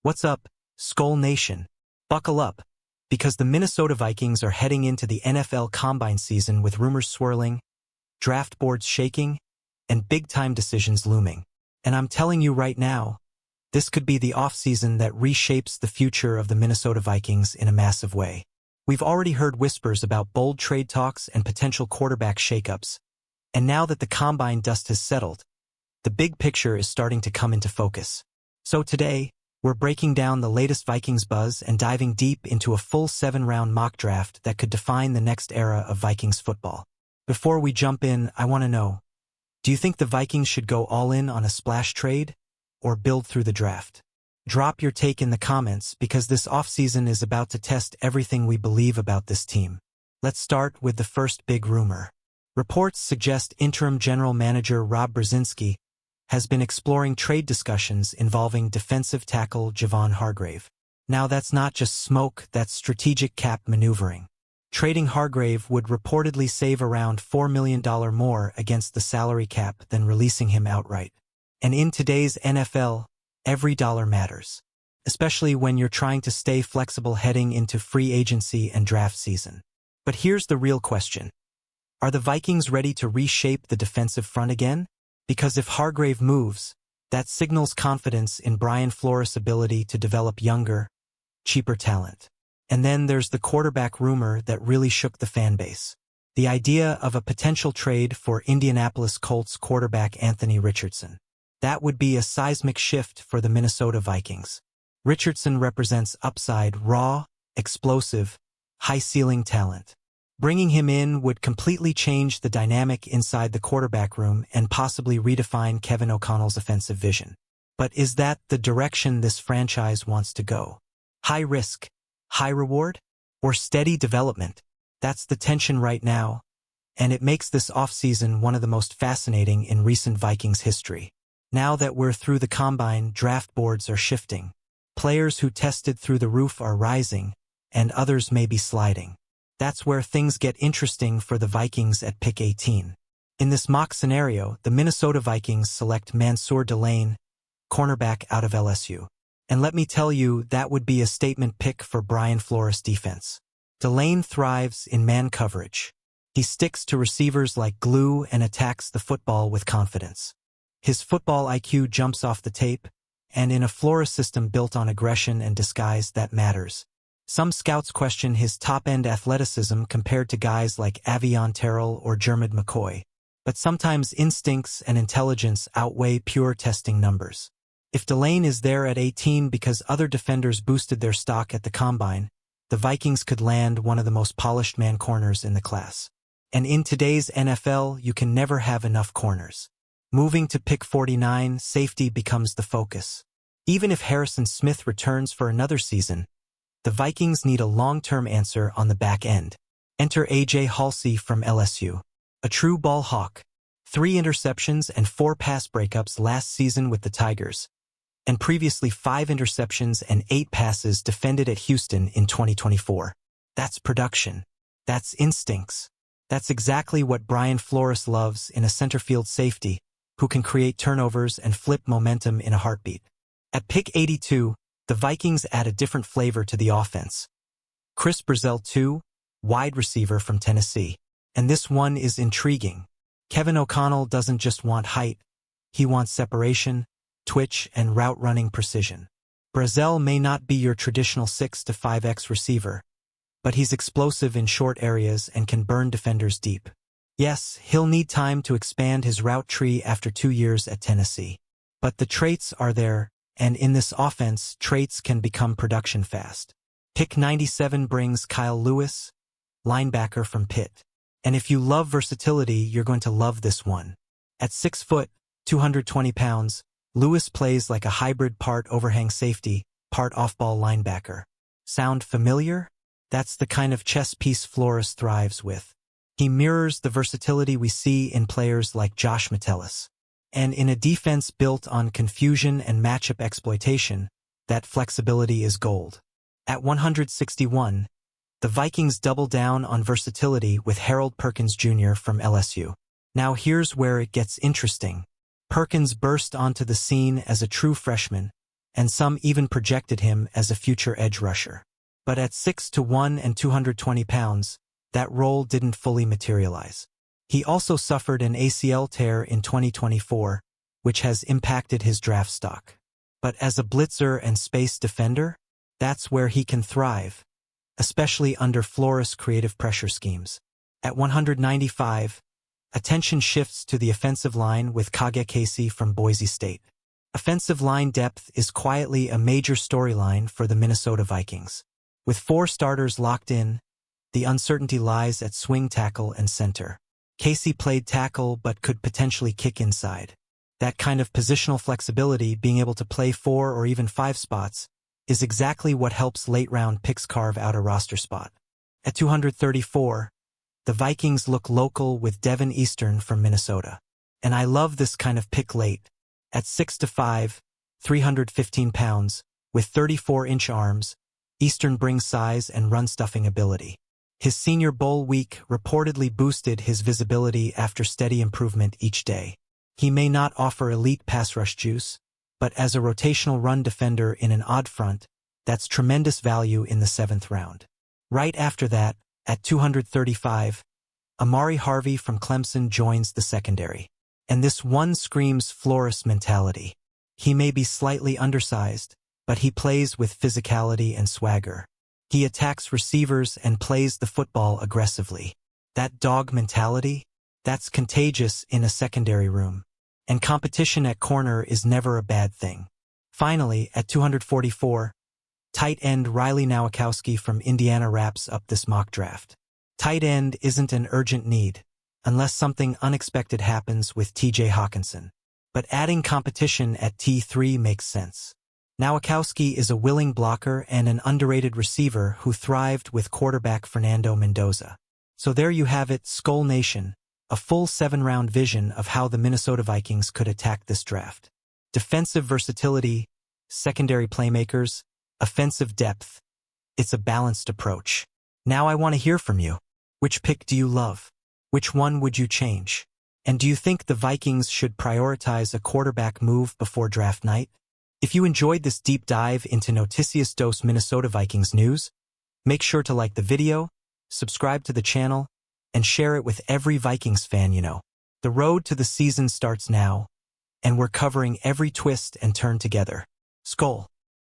What's up, SKOL Nation? Buckle up, because the Minnesota Vikings are heading into the NFL Combine season with rumors swirling, draft boards shaking, and big-time decisions looming. And I'm telling you right now, this could be the offseason that reshapes the future of the Minnesota Vikings in a massive way. We've already heard whispers about bold trade talks and potential quarterback shakeups, and now that the Combine dust has settled, the big picture is starting to come into focus. So today, we're breaking down the latest Vikings buzz and diving deep into a full 7-round mock draft that could define the next era of Vikings football. Before we jump in, I want to know, do you think the Vikings should go all in on a splash trade or build through the draft? Drop your take in the comments because this offseason is about to test everything we believe about this team. Let's start with the first big rumor. Reports suggest interim general manager Rob Brzezinski has been exploring trade discussions involving defensive tackle Javon Hargrave. Now that's not just smoke, that's strategic cap maneuvering. Trading Hargrave would reportedly save around $4 million more against the salary cap than releasing him outright. And in today's NFL, every dollar matters, especially when you're trying to stay flexible heading into free agency and draft season. But here's the real question. Are the Vikings ready to reshape the defensive front again? Because if Hargrave moves, that signals confidence in Brian Flores' ability to develop younger, cheaper talent. And then there's the quarterback rumor that really shook the fan base. The idea of a potential trade for Indianapolis Colts quarterback Anthony Richardson. That would be a seismic shift for the Minnesota Vikings. Richardson represents upside, raw, explosive, high-ceiling talent. Bringing him in would completely change the dynamic inside the quarterback room and possibly redefine Kevin O'Connell's offensive vision. But is that the direction this franchise wants to go? High risk, high reward, or steady development? That's the tension right now, and it makes this offseason one of the most fascinating in recent Vikings history. Now that we're through the Combine, draft boards are shifting. Players who tested through the roof are rising, and others may be sliding. That's where things get interesting for the Vikings at pick 18. In this mock scenario, the Minnesota Vikings select Mansour Delane, cornerback out of LSU. And let me tell you, that would be a statement pick for Brian Flores' defense. Delane thrives in man coverage. He sticks to receivers like glue and attacks the football with confidence. His football IQ jumps off the tape, and in a Flores system built on aggression and disguise, that matters. Some scouts question his top-end athleticism compared to guys like Avion Terrell or Jermud McCoy, but sometimes instincts and intelligence outweigh pure testing numbers. If Delane is there at 18 because other defenders boosted their stock at the Combine, the Vikings could land one of the most polished man corners in the class. And in today's NFL, you can never have enough corners. Moving to pick 49, safety becomes the focus. Even if Harrison Smith returns for another season, the Vikings need a long-term answer on the back end. Enter A.J. Halsey from LSU. A true ball hawk. 3 interceptions and 4 pass breakups last season with the Tigers, and previously 5 interceptions and 8 passes defended at Houston in 2024. That's production. That's instincts. That's exactly what Brian Flores loves in a center field safety, who can create turnovers and flip momentum in a heartbeat. At pick 82, the Vikings add a different flavor to the offense. Chris Brazell, wide receiver from Tennessee. And this one is intriguing. Kevin O'Connell doesn't just want height, he wants separation, twitch, and route-running precision. Brazell may not be your traditional 6 to 5x receiver, but he's explosive in short areas and can burn defenders deep. Yes, he'll need time to expand his route tree after 2 years at Tennessee. But the traits are there, and in this offense, traits can become production fast. Pick 97 brings Kyle Lewis, linebacker from Pitt. And if you love versatility, you're going to love this one. At 6 foot, 220 pounds, Lewis plays like a hybrid part overhang safety, part off-ball linebacker. Sound familiar? That's the kind of chess piece Flores thrives with. He mirrors the versatility we see in players like Josh Metellus. And in a defense built on confusion and matchup exploitation, that flexibility is gold. At 161, the Vikings double down on versatility with Harold Perkins Jr. from LSU. Now here's where it gets interesting. Perkins burst onto the scene as a true freshman, and some even projected him as a future edge rusher. But at 6'1" and 220 pounds, that role didn't fully materialize. He also suffered an ACL tear in 2024, which has impacted his draft stock. But as a blitzer and space defender, that's where he can thrive, especially under Flores' creative pressure schemes. At 195, attention shifts to the offensive line with Kage Casey from Boise State. Offensive line depth is quietly a major storyline for the Minnesota Vikings. With 4 starters locked in, the uncertainty lies at swing tackle and center. Casey played tackle but could potentially kick inside. That kind of positional flexibility, being able to play 4 or even 5 spots, is exactly what helps late-round picks carve out a roster spot. At 234, the Vikings look local with Devin Eastern from Minnesota. And I love this kind of pick late. At 6'5", 315 pounds, with 34-inch arms, Eastern brings size and run-stuffing ability. His Senior Bowl week reportedly boosted his visibility after steady improvement each day. He may not offer elite pass rush juice, but as a rotational run defender in an odd front, that's tremendous value in the 7th round. Right after that, at 235, Amari Harvey from Clemson joins the secondary. And this one screams Flores mentality. He may be slightly undersized, but he plays with physicality and swagger. He attacks receivers and plays the football aggressively. That dog mentality? That's contagious in a secondary room. And competition at corner is never a bad thing. Finally, at 244, tight end Riley Nowakowski from Indiana wraps up this mock draft. Tight end isn't an urgent need, unless something unexpected happens with TJ Hawkinson. But adding competition at T3 makes sense. Nowakowski is a willing blocker and an underrated receiver who thrived with quarterback Fernando Mendoza. So there you have it, SKOL Nation, a full 7-round vision of how the Minnesota Vikings could attack this draft. Defensive versatility, secondary playmakers, offensive depth. It's a balanced approach. Now I want to hear from you. Which pick do you love? Which one would you change? And do you think the Vikings should prioritize a quarterback move before draft night? If you enjoyed this deep dive into Noticias dos Minnesota Vikings news, make sure to like the video, subscribe to the channel, and share it with every Vikings fan you know. The road to the season starts now, and we're covering every twist and turn together. SKOL.